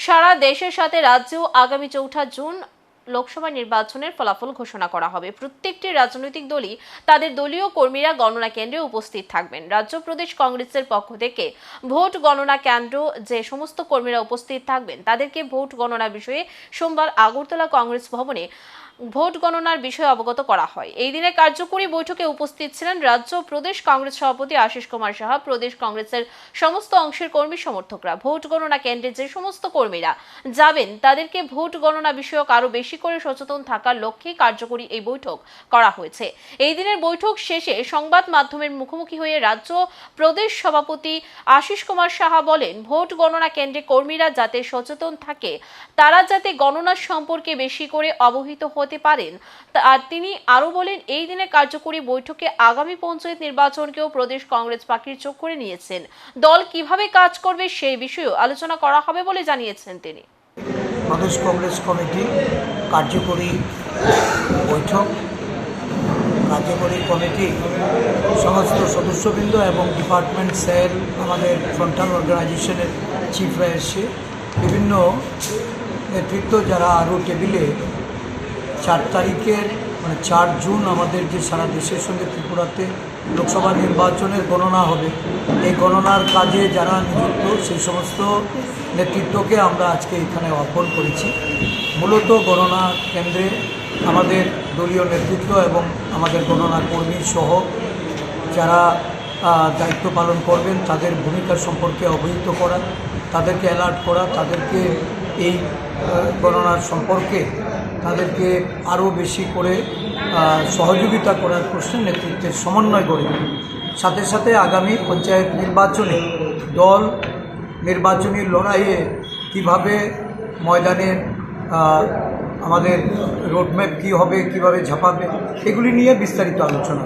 সারা দেশের সাথে রাজ্যেও আগামী ৪ঠা জুন লোকসভা নির্বাচনের ফলাফল ঘোষণা করা হবে। প্রত্যেকটি রাজনৈতিক দলই তাদের দলীয় কর্মীরা গণনা কেন্দ্রে উপস্থিত থাকবেন। রাজ্য প্রদেশ কংগ্রেসের পক্ষ থেকে ভোট গণনা কেন্দ্র যে সমস্ত কর্মীরা উপস্থিত থাকবেন তাদেরকে ভোট গণনা বিষয়ে সোমবার আগরতলা কংগ্রেস ভবনে ভোট গণনার বিষয়ে অবগত করা হয়। এই দিনে কার্যকরী বৈঠকে উপস্থিত ছিলেন রাজ্য প্রদেশ কংগ্রেস সভাপতি আশিস কুমার সাহা, প্রদেশ কংগ্রেসের সমস্ত অংশের কর্মী সমর্থকরা। ভোট গণনা কেন্দ্রে যে সমস্ত কর্মীরা যাবেন তাদেরকে ভোট গণনা বিষয়ক আরো বেশি করে সচেতন থাকার লক্ষ্যে কার্যকরী এই বৈঠক করা হয়েছে। এই দিনের বৈঠক শেষে সংবাদ মাধ্যমের মুখোমুখি হয়ে রাজ্য প্রদেশ সভাপতি আশিস কুমার সাহা বলেন, ভোট গণনা কেন্দ্রে কর্মীরা যাতে সচেতন থাকে, তারা যাতে গণনা সম্পর্কে বেশি করে অবহিত হতে পারেন। আর তিনি আরো বলেন, এই দিনে কার্যকরী বৈঠকে আগামী পঞ্চায়েত নির্বাচনকেও প্রদেশ কংগ্রেস পাখির চোখ করে নিয়েছেন। দল কিভাবে কাজ করবে সেই বিষয়েও আলোচনা করা হবে বলে জানিয়েছেন তিনি। প্রদেশ কংগ্রেস কমিটি কার্যকরী বৈঠক, কার্যকরী কমিটি সমস্ত সদস্যবৃন্দ এবং ডিপার্টমেন্ট সেল, আমাদের ফ্রন্টাল অর্গানাইজেশনের চিফরা এসে বিভিন্ন নেতৃত্ব যারা আরও টেবিলে 4 তারিখের 4 জুন আমাদের যে সারা দেশের সঙ্গে ত্রিপুরাতে লোকসভা নির্বাচনের গণনা হবে, এই গণনার কাজে যারা নিযুক্ত সেই সমস্ত নেতৃত্বকে আমরা আজকে এখানে আহ্বান করেছি। মূলত গণনা কেন্দ্রে আমাদের দলীয় নেতৃত্ব এবং আমাদের গণনা কর্মী সহ যারা দায়িত্ব পালন করবেন তাদের ভূমিকা সম্পর্কে অবহিত করা, তাদেরকে অ্যালার্ট করা, তাদেরকে এই গণনার সম্পর্কে তাদেরকে আরও বেশি করে সহযোগিতা করার প্রশ্নে নেতৃত্বের সমন্বয় গড়ে সাথে সাথে আগামী পঞ্চায়েত নির্বাচনে দল নির্বাচনী লড়াইয়ে কীভাবে ময়দানে আমাদের রোডম্যাপ কী হবে, কীভাবে ঝাঁপাবে, এগুলি নিয়ে বিস্তারিত আলোচনা।